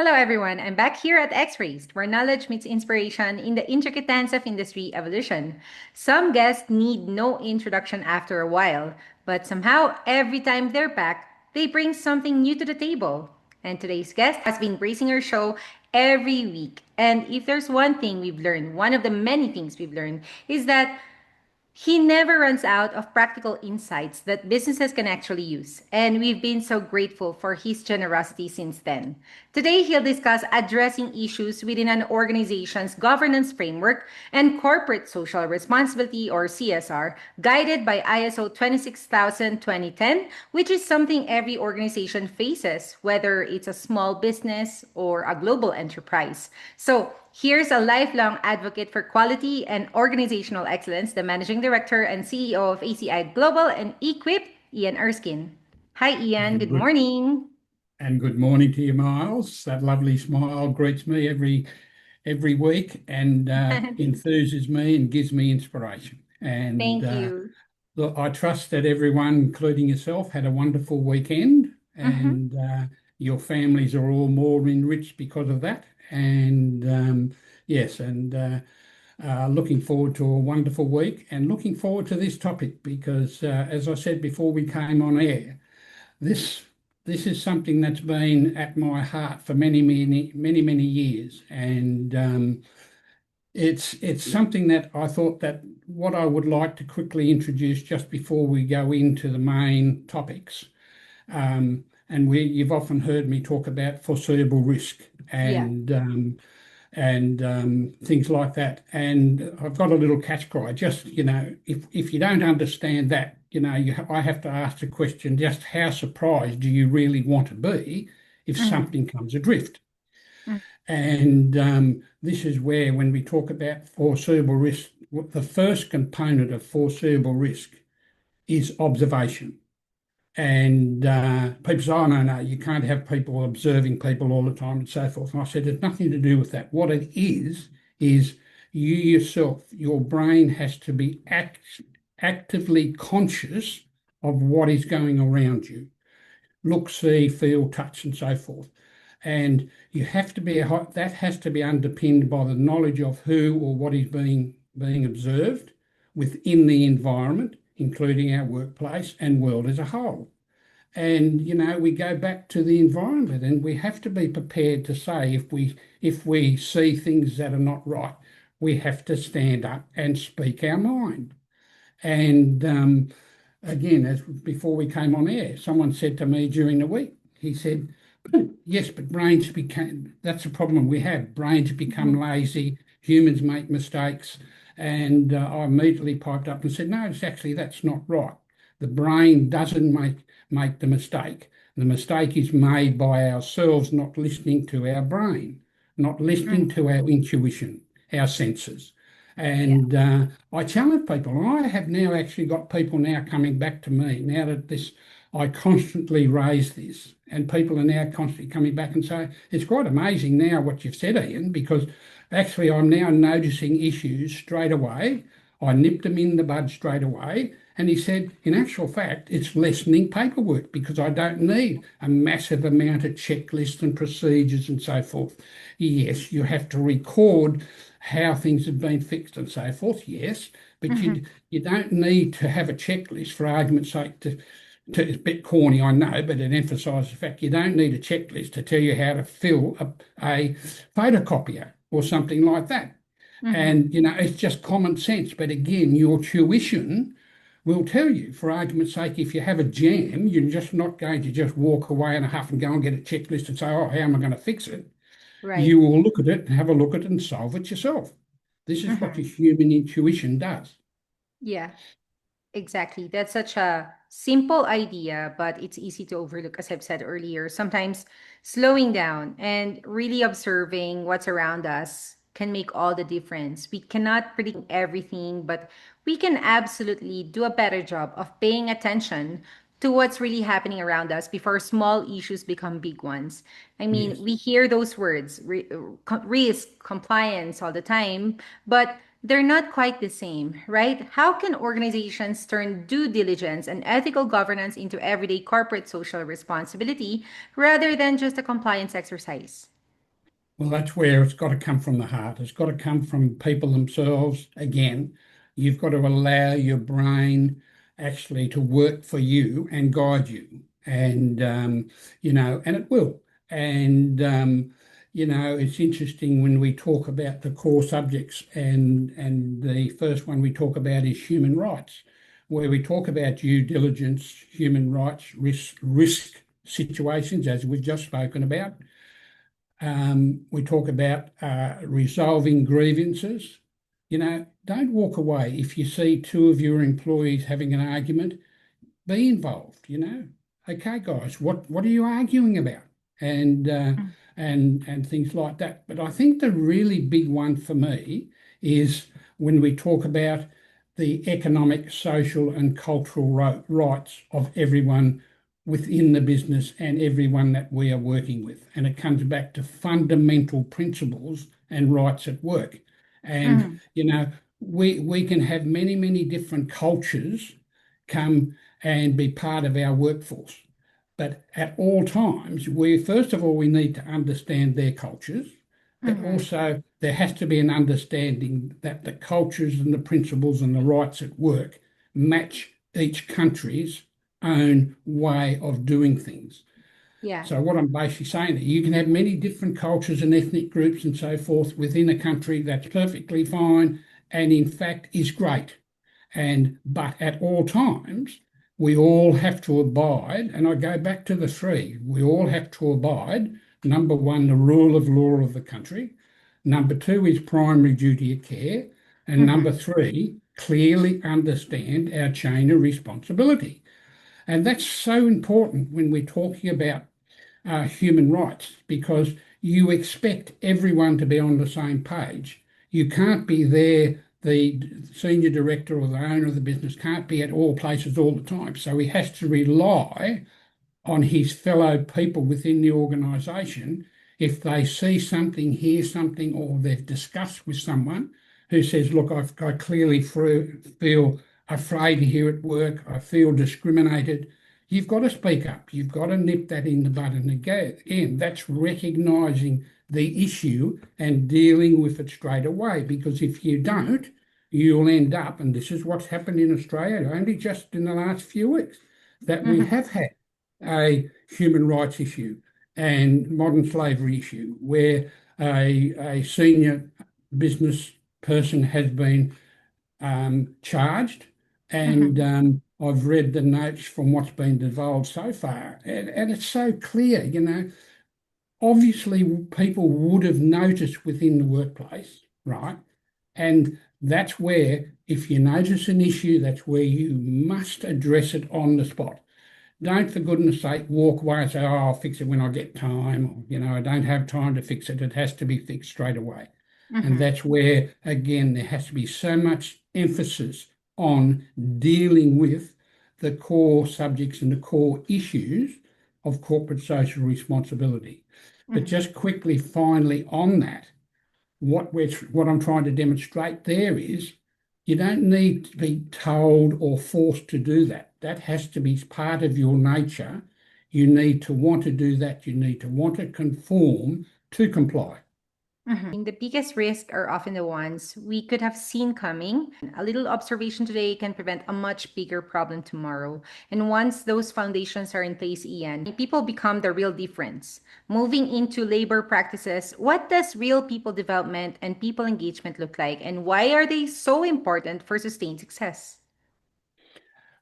Hello, everyone. I'm back here at X-Rays, where knowledge meets inspiration in the intricate dance of industry evolution. Some guests need no introduction after a while, but somehow, every time they're back, they bring something new to the table. And today's guest has been gracing our show every week. And if there's one thing we've learned, one of the many things we've learned, is that he never runs out of practical insights that businesses can actually use, and we've been so grateful for his generosity since then. Today, he'll discuss addressing issues within an organization's governance framework and corporate social responsibility, or CSR, guided by ISO 26000:2010, which is something every organization faces, whether it's a small business or a global enterprise. So, here's a lifelong advocate for quality and organizational excellence, the managing director and CEO of ACI Global and e-Quip, Ian Erskine. Hi, Ian. And Good good morning. good morning to you, Miles. That lovely smile greets me every week and enthuses me and gives me inspiration. And Thank you. look, I trust that everyone, including yourself, had a wonderful weekend, Mhm. and your families are all more enriched because of that. And yes, and looking forward to a wonderful week, and looking forward to this topic because, as I said before we came on air. This this is something that's been at my heart for many years, and it's something that I thought that what I would like to quickly introduce just before we go into the main topics. And you've often heard me talk about foreseeable risk Yeah. and things like that. And I've got a little catch cry. Just, if you don't understand that, I have to ask the question, just how surprised do you really want to be if Mhm. something comes adrift? Mhm. And this is where, when we talk about foreseeable risk, the first component of foreseeable risk is observation. And people say, oh, no, you can't have people observing people all the time and so forth. And I said, it's nothing to do with that. What it is you yourself, your brain has to be actively conscious of what is going around you. Look, see, feel, touch, and so forth. And you have to be, that has to be underpinned by the knowledge of who or what is being observed within the environment, including our workplace and world as a whole. And we go back to the environment, and we have to be prepared to say if we see things that are not right, we have to stand up and speak our mind. And again, as before we came on air, someone said to me during the week, he said, yes, but that's the problem we have. Brains become Mhm. lazy, humans make mistakes. And I immediately piped up and said, no, that's not right. The brain doesn't make the mistake. The mistake is made by ourselves not listening to our brain, not listening Mhm. to our intuition, our senses. Yeah. And I challenge people, and I have now actually got people now coming back to me now that I constantly raise this, and people are now constantly coming back and say, it's quite amazing now what you've said, Ian, because actually I'm now noticing issues straight away. I nipped them in the bud straight away. And he said, in actual fact, it's lessening paperwork because I don't need a massive amount of checklists and procedures and so forth. Yes, you have to record how things have been fixed and so forth, yes, but Mhm. you don't need to have a checklist, for argument's sake, it's a bit corny, I know, but it emphasises the fact you don't need a checklist to tell you how to fill a photocopier or something like that. Mhm. And, it's just common sense. But again, your tuition will tell you, for argument's sake, if you have a jam, you're just not going to just walk away in a huff and go and get a checklist and say, oh, how am I going to fix it? Right. You will look at it and have a look at it and solve it yourself. This is what Mhm. your human intuition does. Yeah. Exactly. That's such a simple idea, but it's easy to overlook, as I've said earlier. Sometimes slowing down and really observing what's around us can make all the difference. We cannot predict everything, but we can absolutely do a better job of paying attention to what's really happening around us before small issues become big ones. I mean, Yes. we hear those words, risk, compliance all the time, but they're not quite the same, right? How can organizations turn due diligence and ethical governance into everyday corporate social responsibility rather than just a compliance exercise? Well, that's where it's got to come from the heart. It's got to come from people themselves. Again, you've got to allow your brain actually to work for you and guide you. And it will. And it's interesting when we talk about the core subjects, and the first one we talk about is human rights, where we talk about due diligence, human rights, risk situations, as we've just spoken about. We talk about resolving grievances. Don't walk away if you see two of your employees having an argument. Be involved. Okay, guys, what are you arguing about? And uh, and things like that. But I think the really big one for me is when we talk about the economic, social, and cultural rights of everyone within the business and everyone that we are working with. And it comes back to fundamental principles and rights at work. And, Mhm. we can have many, many different cultures come and be part of our workforce. But at all times, first of all, we need to understand their cultures, but Mhm. also there has to be an understanding that the cultures and the principles and the rights at work match each country's own way of doing things. Yeah. So what I'm basically saying that you can have many different cultures and ethnic groups and so forth within a country. That's perfectly fine, and in fact is great. But at all times, we all have to abide, and I go back to the three. We all have to abide. Number one, the rule of law of the country. Number two is primary duty of care. And number Mhm. three, clearly understand our chain of responsibility. And that's so important when we're talking about human rights, because you expect everyone to be on the same page. You can't be there, the senior director or the owner of the business can't be at all places all the time. So he has to rely on his fellow people within the organisation if they see something, hear something, or they've discussed with someone who says, look, I clearly feel afraid here at work, I feel discriminated. You've got to speak up. You've got to nip that in the bud. And again, that's recognising the issue and dealing with it straight away. Because if you don't, you'll end up, and this is what's happened in Australia only just in the last few weeks, that we Mhm. have had a human rights issue and modern slavery issue where a senior business person has been charged. And Mhm. I've read the notes from what's been divulged so far, and it's so clear. Obviously, people would have noticed within the workplace, right? And that's where, if you notice an issue, that's where you must address it on the spot. Don't, for goodness sake, walk away and say, oh, I'll fix it when I get time. Or, I don't have time to fix it. It has to be fixed straight away. And Mhm. that's where, again, there has to be so much emphasis on dealing with the core subjects and the core issues of corporate social responsibility. But Mhm. just quickly, finally, on that, what I'm trying to demonstrate there is you don't need to be told or forced to do that. That has to be part of your nature. You need to want to do that. You need to want to conform to comply. The biggest risks are often the ones we could have seen coming. A little observation today can prevent a much bigger problem tomorrow. And once those foundations are in place, Ian, people become the real difference. Moving into labor practices, what does real people development and people engagement look like? And why are they so important for sustained success?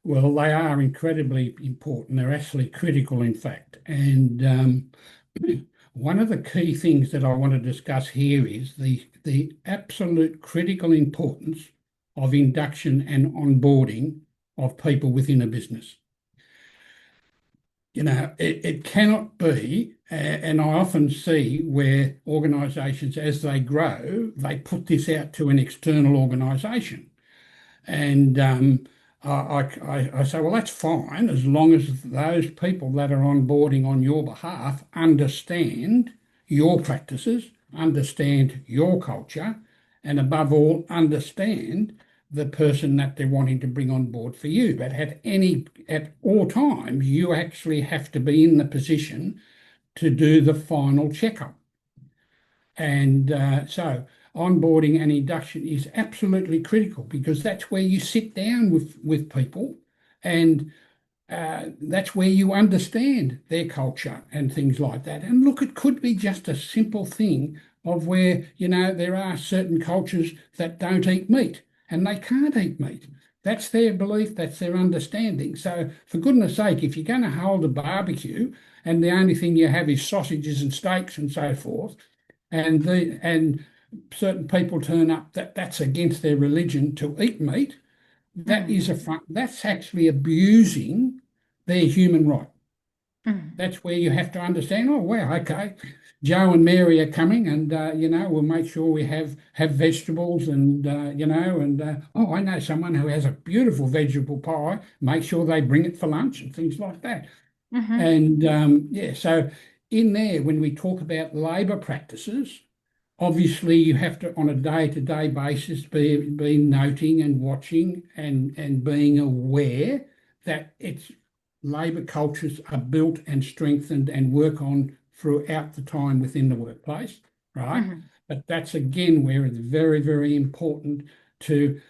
Well, they are incredibly important. They're actually critical, in fact. And one of the key things that I want to discuss here is the absolute critical importance of induction and onboarding of people within a business. It cannot be, and I often see where organisations, as they grow, they put this out to an external organisation. And I say, well, that's fine as long as those people that are onboarding on your behalf understand your practices, understand your culture, and above all, understand the person that they're wanting to bring on board for you. But at all times, you actually have to be in the position to do the final checkup. And so onboarding and induction is absolutely critical because that's where you sit down with people and that's where you understand their culture and things like that. And look, it could be just a simple thing of where, there are certain cultures that don't eat meat and they can't eat meat. That's their belief, that's their understanding. So, for goodness sake, if you're going to hold a barbecue and the only thing you have is sausages and steaks and so forth, and certain people turn up that's against their religion to eat meat, Mm-hmm. that's actually abusing their human right. Mm-hmm. That's where you have to understand, oh well, okay, Joe and Mary are coming, and we'll make sure we have vegetables, and oh, I know someone who has a beautiful vegetable pie. Make sure they bring it for lunch and things like that. Mm-hmm. And yeah, so in there, when we talk about labour practices, obviously you have to, on a day-to-day basis, be noting and watching and being aware that it's labour cultures are built and strengthened and work on throughout the time within the workplace, right? Mm-hmm. But that's again where it's very, very important to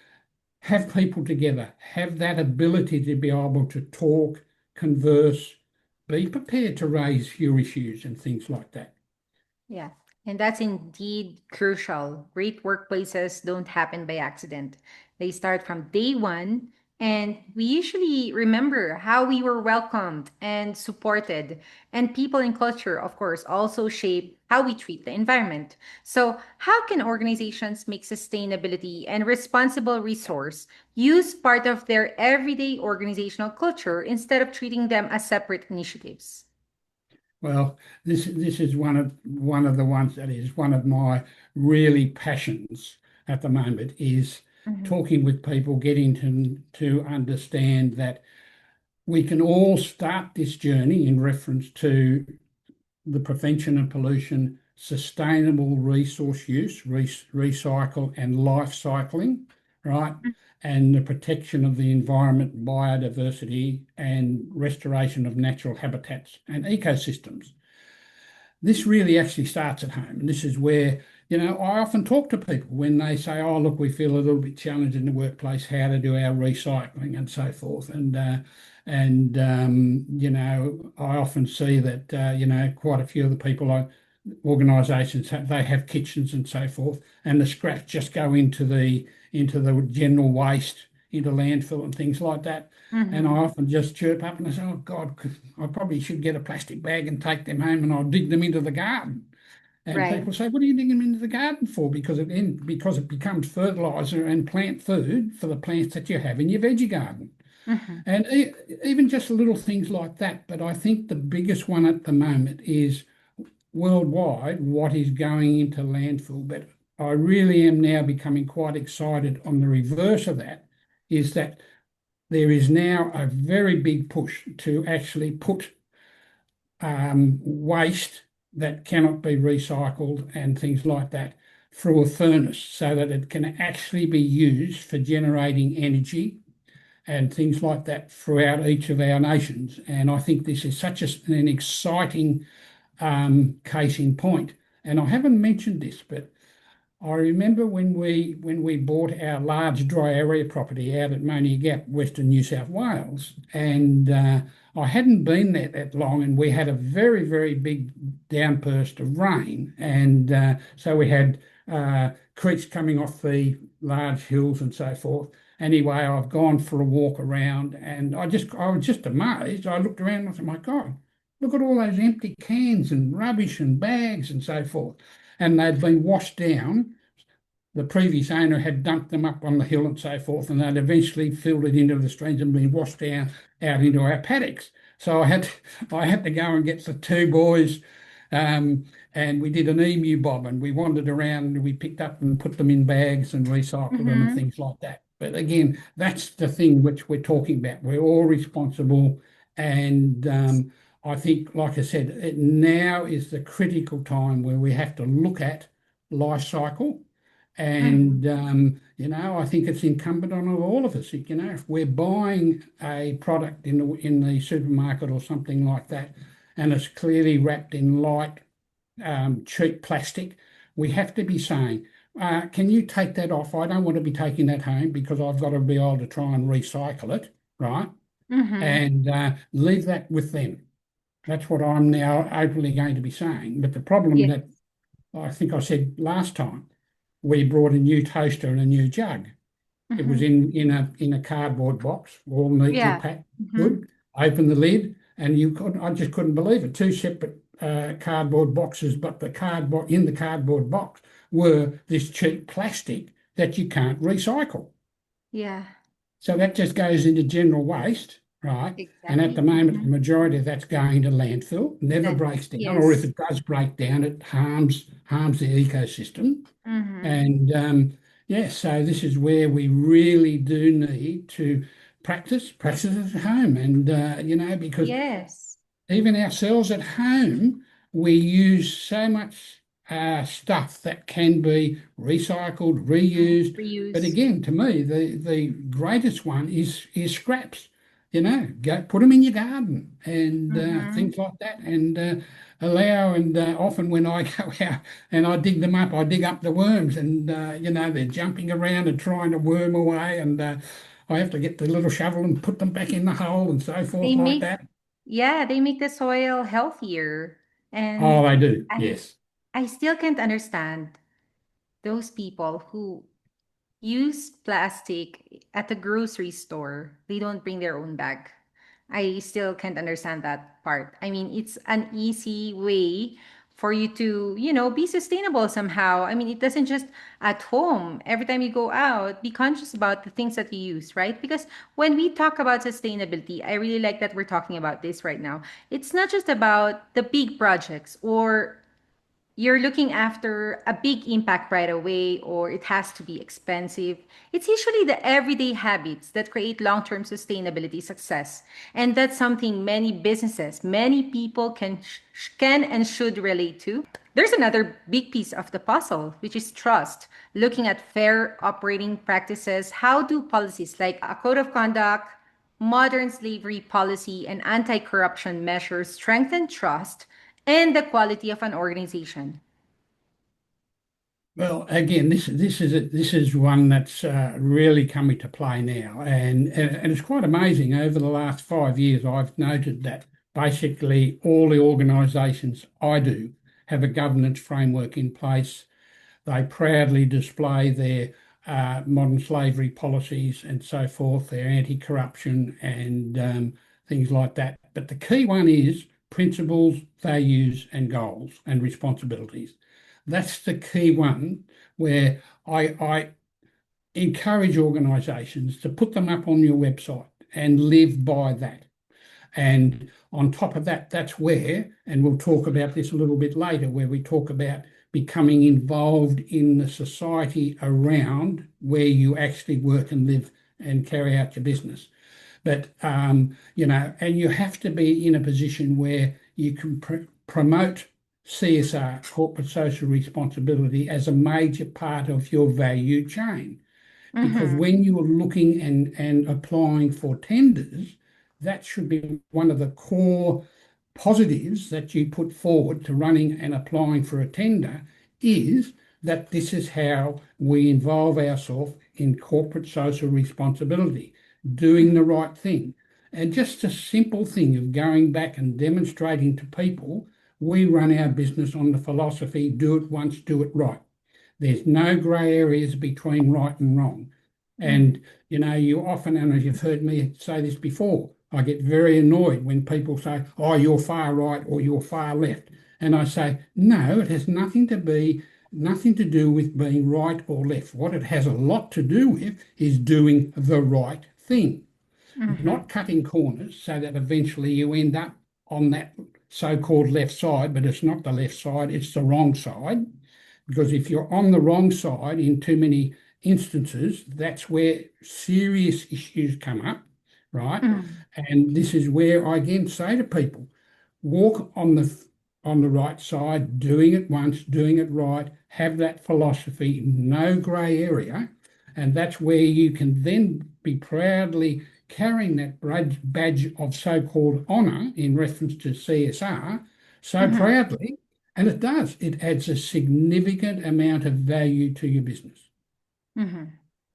have people together, have that ability to be able to talk, converse, be prepared to raise your issues and things like that. Yeah, and that's indeed crucial. Great workplaces don't happen by accident. They start from day one, and we usually remember how we were welcomed and supported. And people and culture, of course, also shape how we treat the environment. So, how can organizations make sustainability and responsible resource use part of their everyday organizational culture instead of treating them as separate initiatives? Well, this is one of the ones that is one of my really passions at the moment is Mhm. talking with people, getting to understand that we can all start this journey in reference to the prevention of pollution, sustainable resource use, recycle and life cycling, right? And the protection of the environment, biodiversity, and restoration of natural habitats and ecosystems. This really actually starts at home. And this is where, I often talk to people when they say, oh, look, we feel a little bit challenged in the workplace, how to do our recycling and so forth. I often see that, quite a few of the people, organisations, they have kitchens and so forth, and the scraps just go into the general waste, into landfill and things like that. And I Mhm. often just chirp up and I say, oh God, I probably should get a plastic bag and take them home and I'll dig them into the garden. And Right. people say, what are you digging them into the garden for? Because it becomes fertilizer and plant food for the plants that you have in your veggie garden. Mhm. And even just little things like that. But I think the biggest one at the moment is worldwide what is going into landfill. But I really am now becoming quite excited on the reverse of that, is that there is now a very big push to actually put waste that cannot be recycled and things like that through a furnace so that it can actually be used for generating energy and things like that throughout each of our nations. And I think this is such an exciting case in point. And I haven't mentioned this, but I remember when we bought our large dry area property out at Monia Gap, Western New South Wales, and I hadn't been there that long, and we had a very, very big downburst of rain, and so we had creeks coming off the large hills and so forth. Anyway, I've gone for a walk around, and I was just amazed. I looked around and I said, "My God, look at all those empty cans and rubbish and bags and so forth." And they'd been washed down. The previous owner had dumped them up on the hill and so forth, and they'd eventually filled it into the streams and been washed down out into our paddocks. So I had to go and get the two boys, um, and we did an emu bob, and we wandered around and we picked up and put them in bags and recycled them and Mhm. things like that. But again, that's the thing which we're talking about. We're all responsible, and I think, like I said, now is the critical time where we have to look at life cycle. Mhm. And I think it's incumbent on all of us. If we're buying a product in the supermarket or something like that, and it's clearly wrapped in light, cheap plastic, we have to be saying, can you take that off? I don't want to be taking that home because I've got to be able to try and recycle it, right? Mm-hmm. And leave that with them. That's what I'm now openly going to be saying. But the problem Yeah. that I think I said last time, we brought a new toaster and a new jug. It was Mm-hmm. in a cardboard box, all neatly Yeah. packed, Mm-hmm. good. Open the lid, and I just couldn't believe it. Two separate cardboard boxes, but the cardboard in the cardboard box were this cheap plastic that you can't recycle. Yeah. So that just goes into general waste, right? And at the Exactly. moment, the Mm-hmm. majority of that's going to landfill, never That breaks down, or if yes. it does break down, it harms the ecosystem. Mm-hmm. And yeah, so this is where we really do need to practice it at home, and because Yes. even ourselves at home, we use so much stuff that can be recycled, Mm-hmm. reused. But Reuse. again, to me, the greatest one is scraps. Go put them in your garden and Mm-hmm. things like that, and allow. And often when I go out and I dig them up, I dig up the worms, and they're jumping around and trying to worm away, and I have to get the little shovel and put them back in the hole and so They forth like make that. Yeah, they make the soil healthier. Oh, And they do. I Yes. I still can't understand those people who use plastic at the grocery store. They don't bring their own bag. I still can't understand that part. I mean, it's an easy way for you to, be sustainable somehow. I mean, it doesn't just at home. Every time you go out, be conscious about the things that you use, right? Because when we talk about sustainability, I really like that we're talking about this right now. It's not just about the big projects or you're looking after a big impact right away or it has to be expensive. It's usually the everyday habits that create long term sustainability success. And that's something many businesses, many people can and should relate to. There's another big piece of the puzzle, which is trust. Looking at fair operating practices, how do policies like a code of conduct, modern slavery policy, and anti corruption measures strengthen trust and the quality of an organization? Well, again, this is one that's really coming to play now, and it's quite amazing. Over the last 5 years, I've noted that basically all the organisations I do have a governance framework in place. They proudly display their modern slavery policies and so forth, their anti-corruption and things like that. But the key one is principles, values, and goals and responsibilities. That's the key one where I encourage organisations to put them up on your website and live by that. And on top of that, that's where, and we'll talk about this a little bit later, where we talk about becoming involved in the society around where you actually work and live and carry out your business. But and you have to be in a position where you can promote CSR, corporate social responsibility, as a major part of your value chain. Because Mm-hmm. when you're looking and applying for tenders, that should be one of the core positives that you put forward to running and applying for a tender is that this is how we involve ourselves in corporate social responsibility, doing the right thing. And just a simple thing of going back and demonstrating to people, we run our business on the philosophy, do it once, do it right. There's no grey areas between right and wrong. And, you often, and as you've heard me say this before, I get very annoyed when people say, oh, you're far right or you're far left. And I say, no, it has nothing to do with being right or left. What it has a lot to do with is doing the right thing, Mm-hmm. not cutting corners so that eventually you end up on that so-called left side, but it's not the left side, it's the wrong side. Because if you're on the wrong side in too many instances, that's where serious issues come up, right? Mm-hmm. And this is where I again say to people, walk on the right side, doing it once, doing it right, have that philosophy, no grey area, and that's where you can then be proudly carrying that badge of so-called honour in reference to CSR so Mm-hmm. proudly, And it does. It adds a significant amount of value to your business. Mm-hmm.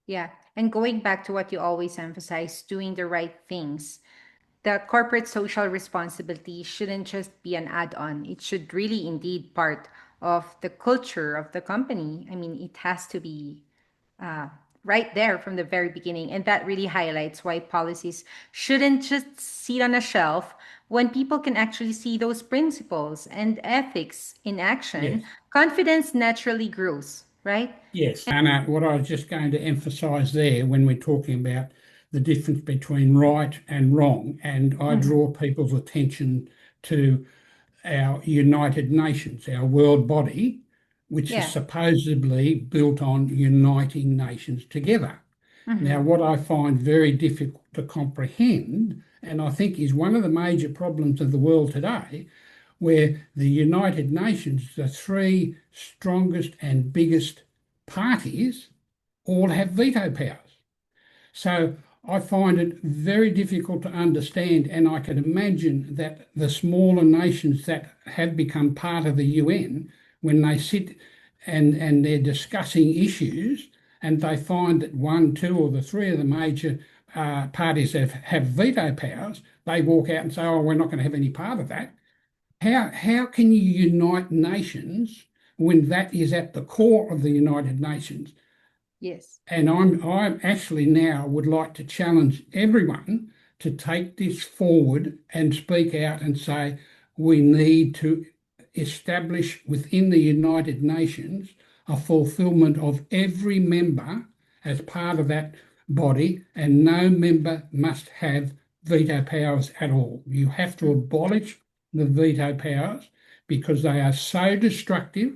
Yeah. And going back to what you always emphasize, doing the right things. The corporate social responsibility shouldn't just be an add-on. It should really indeed part of the culture of the company. I mean, it has to be uh, right there from the very beginning. And that really highlights why policies shouldn't just sit on a shelf when people can actually see those principles and ethics in action. Yes. Confidence naturally grows, right? Yes. And what I was just going to emphasize there when we're talking about the difference between right and wrong, and I Mhm. draw people's attention to our United Nations, our world body, which is Yeah. supposedly built on uniting nations together. Now, Hmm. what I find very difficult to comprehend, and I think is one of the major problems of the world today, where the United Nations, the three strongest and biggest parties, all have veto powers. So I find it very difficult to understand, and I can imagine that the smaller nations that have become part of the UN, when they sit and they're discussing issues, and they find that one, two, or the three of the major parties have veto powers, they walk out and say, "Oh, we're not going to have any part of that." How can you unite nations when that is at the core of the United Nations? Yes. And I'm actually now would like to challenge everyone to take this forward and speak out and say we need to establish within the United Nations a fulfillment of every member as part of that body, and no member must have veto powers at all. You have to abolish the veto powers because they are so destructive.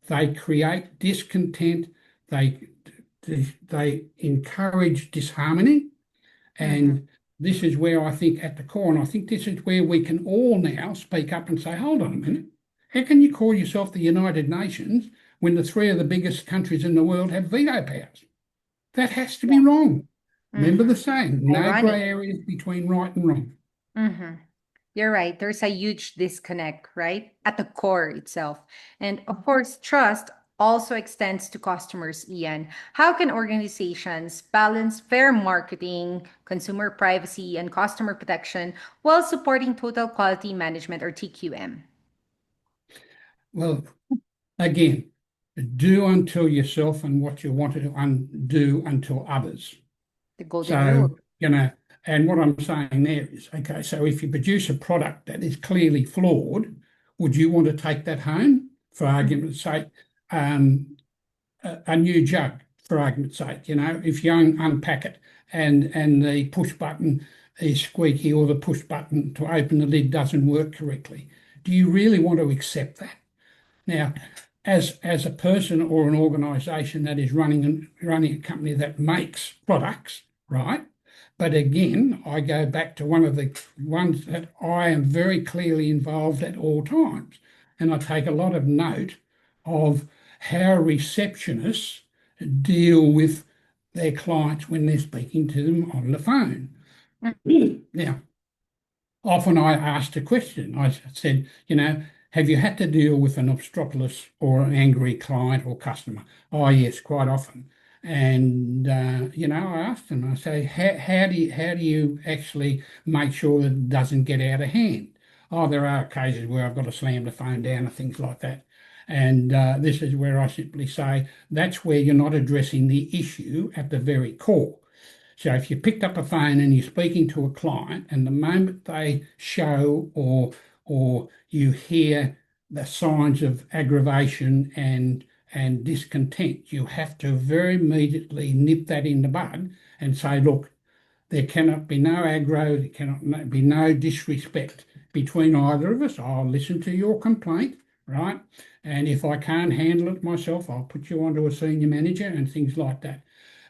They create discontent. They they encourage disharmony. Hmm. And this is where I think at the core, and I think this is where we can all now speak up and say, hold on a minute, how can you call yourself the United Nations when the three of the biggest countries in the world have veto powers? That has to be wrong. Remember Hmm. the saying, no Ironic. grey areas between right and wrong. Hmm. You're right. There's a huge disconnect, right? At the core itself. And of course, trust also extends to customers, Ian. How can organizations balance fair marketing, consumer privacy, and customer protection while supporting total quality management or TQM? Well, again, do unto yourself and what you want to undo unto others. The golden So, rule. you know, and what I'm saying there is, okay, so if you produce a product that is clearly flawed, would you want to take that home, for Mhm. argument's sake, a new jug, for argument's sake, if you unpack it and the push button is squeaky or the push button to open the lid doesn't work correctly, do you really want to accept that? Now, as a person or an organisation that is running a company that makes products, right? But again, I go back to one of the ones that I am very clearly involved at all times, and I take a lot of note of how receptionists deal with their clients when they're speaking to them on the phone. Now, often I asked a question. I said, have you had to deal with an obstropolous or an angry client or customer? Oh, yes, quite often. And I asked them, I say, how do you actually make sure that it doesn't get out of hand? Oh, there are occasions where I've got to slam the phone down and things like that. And this is where I simply say that's where you're not addressing the issue at the very core. So if you picked up a phone and you're speaking to a client, and the moment they show or you hear the signs of aggravation and discontent, you have to very immediately nip that in the bud and say, look, there cannot be no aggro, there cannot be no disrespect between either of us. I'll listen to your complaint, right? And if I can't handle it myself, I'll put you onto a senior manager and things like that.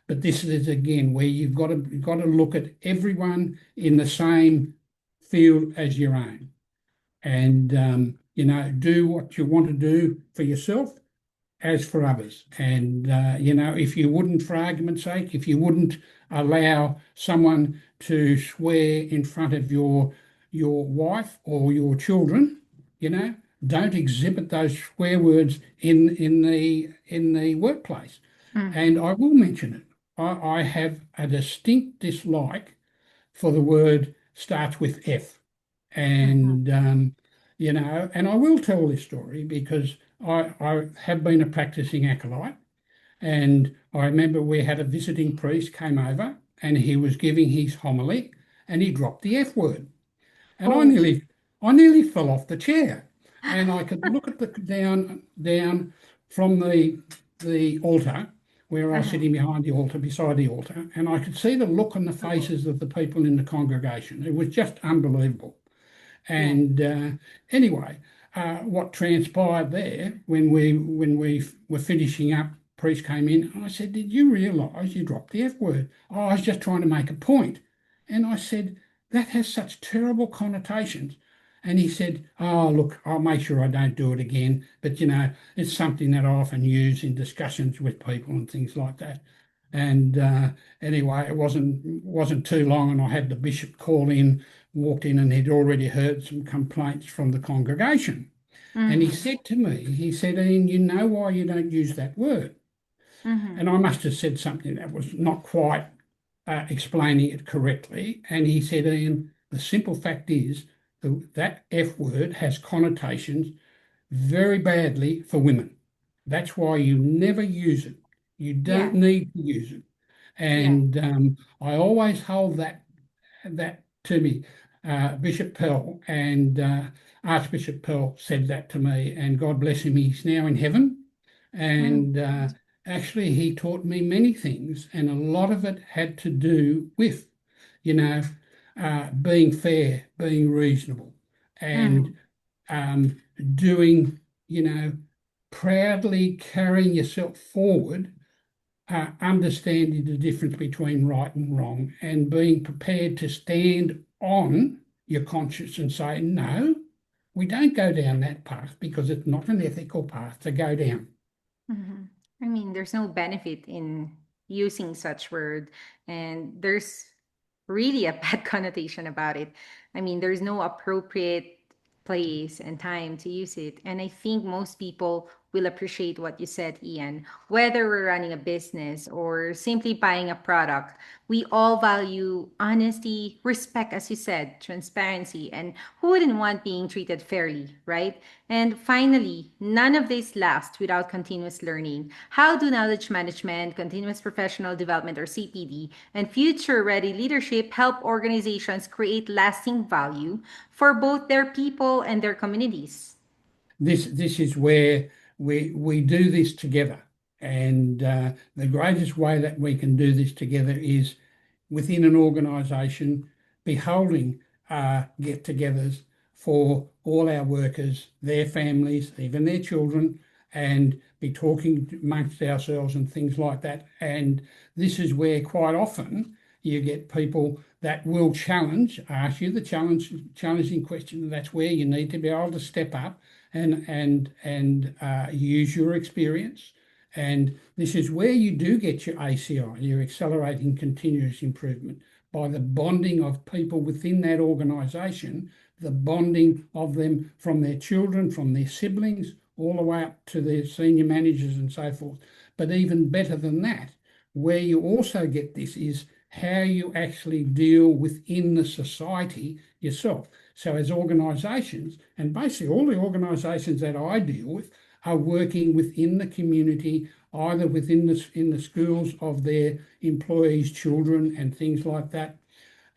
But this is again where you've got to look at everyone in the same field as your own, and do what you want to do for yourself as for others. And if you wouldn't, for argument's sake, if you wouldn't allow someone to swear in front of your wife or your children, you know, don't exhibit those swear words in the workplace. And Mm-hmm. I will mention it. I have a distinct dislike for the word starts with F. Mm-hmm. And and I will tell this story because I have been a practicing acolyte. And I remember we had a visiting priest came over and he was giving his homily and he dropped the F word. And I Oh. nearly I nearly fell off the chair. And I could look at the down from the altar where I was Uh-huh. sitting behind the altar, beside the altar, and I could see the look on the faces of the people in the congregation. It was just unbelievable. Yeah. And anyway, what transpired there when we were finishing up, priest came in and I said, "Did you realise you dropped the F word?" "Oh, I was just trying to make a point." And I said, "That has such terrible connotations." And he said, "Oh, look, I'll make sure I don't do it again. But it's something that I often use in discussions with people and things like that." And anyway, it wasn't too long, and I had the bishop call in, walked in, and he'd already heard some complaints from the congregation. And he Mm-hmm. said to me, he said, "Ian, you know why you don't use that word?" Mm-hmm. And I must have said something that was not quite explaining it correctly. And he said, "Ian, the simple fact is that F word has connotations very badly for women. That's why you never use it. You don't Yeah. need to use it." Yeah. And I always hold that to me. Bishop Pell and Archbishop Pell said that to me, and God bless him, he's now in heaven. Mm-hmm. And actually, he taught me many things, and a lot of it had to do with, you know, being fair, being reasonable, and Mm-hmm. um, doing, you know, proudly carrying yourself forward, understanding the difference between right and wrong, and being prepared to stand on your conscience and say, "No, we don't go down that path because it's not an ethical path to go down." Mm-hmm. I mean, there's no benefit in using such word, and there's really a bad connotation about it. I mean, there's no appropriate place and time to use it. And I think most people will appreciate what you said, Ian. Whether we're running a business or simply buying a product, we all value honesty, respect, as you said, transparency, and who wouldn't want being treated fairly, right? And finally, none of this lasts without continuous learning. How do knowledge management, continuous professional development, or CPD, and future ready leadership help organizations create lasting value for both their people and their communities? This is where we do this together, and the greatest way that we can do this together is within an organisation, be holding get-togethers for all our workers, their families, even their children, and be talking amongst ourselves and things like that. And this is where quite often you get people that will ask you the challenging question, and that's where you need to be able to step up and use your experience. And this is where you do get your ACI, your accelerating continuous improvement, by the bonding of people within that organisation, the bonding of them from their children, from their siblings, all the way up to their senior managers and so forth. But even better than that, where you also get this is how you actually deal within the society yourself. So as organisations, and basically all the organisations that I deal with are working within the community, either within in the schools of their employees' children and things like that.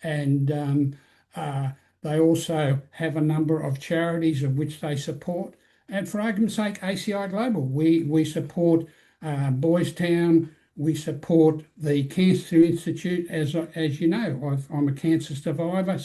And uh, they also have a number of charities of which they support. And for argument's sake, ACI Global, we support Boys Town, we support the Cancer Institute. As you know, I'm a cancer survivor,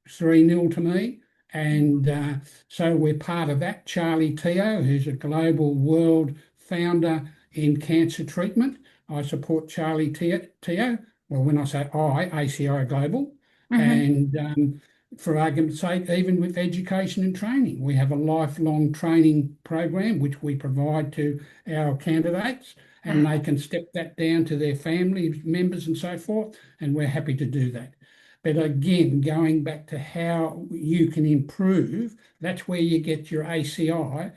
3-0 to me. And so we're part of that. Charlie Teo, who's a global world founder in cancer treatment. I support Charlie Teo. Well, when I say I, ACI Global. Mm-hmm. And for argument's sake, even with education and training, we have a lifelong training program which we provide to our candidates, and they can step that down to their family members and so forth. And we're happy to do that. But again, going back to how you can improve, that's where you get your ACI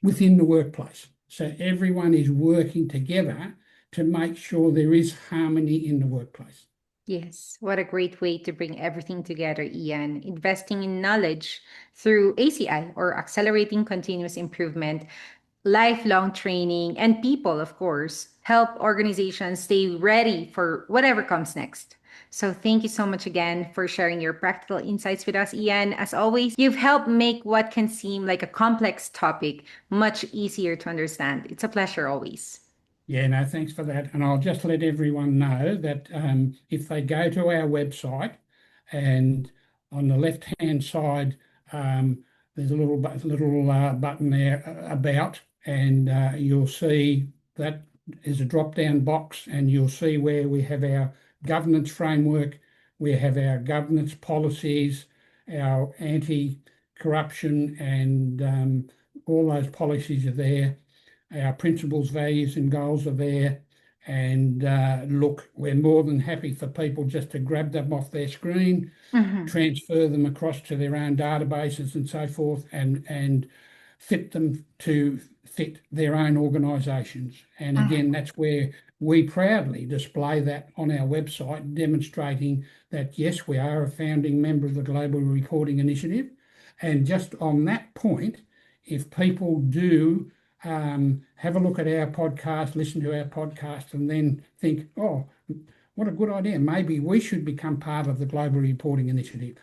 within the workplace. So everyone is working together to make sure there is harmony in the workplace. Yes, what a great way to bring everything together, Ian. Investing in knowledge through ACI or accelerating continuous improvement, lifelong training, and people, of course, help organizations stay ready for whatever comes next. So, thank you so much again for sharing your practical insights with us, Ian. As always, you've helped make what can seem like a complex topic much easier to understand. It's a pleasure always. Yeah, no, thanks for that. And I'll just let everyone know that if they go to our website and on the left-hand side, there's a little button there about, and you'll see that is a drop-down box, and you'll see where we have our governance framework, we have our governance policies, our anti-corruption, and all those policies are there. Our principles, values, and goals are there. And look, we're more than happy for people just to grab them off their screen, Mhm. transfer them across to their own databases and so forth, and fit them to fit their own organisations. And again, Mhm. that's where we proudly display that on our website, demonstrating that yes, we are a founding member of the Global Reporting Initiative. And just on that point, if people do have a look at our podcast, listen to our podcast, and then think, oh, what a good idea. Maybe we should become part of the Global Reporting Initiative.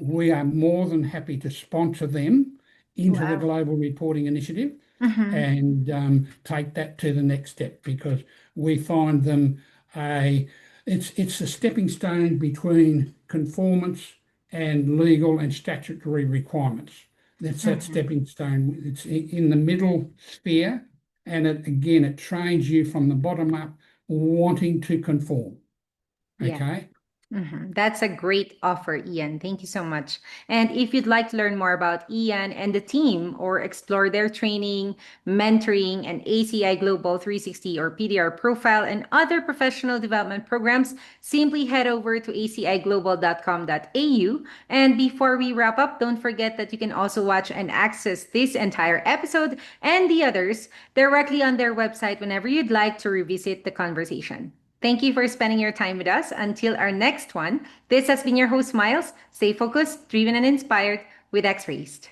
We are more than happy to sponsor them into the Wow. Global Reporting Initiative Mhm. and take that to the next step because we find them a it's a stepping stone between conformance and legal and statutory requirements. That's that Mhm. stepping stone. It's in the middle sphere, and it trains you from the bottom up, wanting to conform. Yeah. Okay. That's a great offer, Ian. Thank you so much. And if you'd like to learn more about Ian and the team or explore their training, mentoring, and ACI Global 360 or PDR profile and other professional development programs, simply head over to aciglobal.com.au. And before we wrap up, don't forget that you can also watch and access this entire episode and the others directly on their website whenever you'd like to revisit the conversation. Thank you for spending your time with us. Until our next one, this has been your host, Miles. Stay focused, driven, and inspired with X Raced.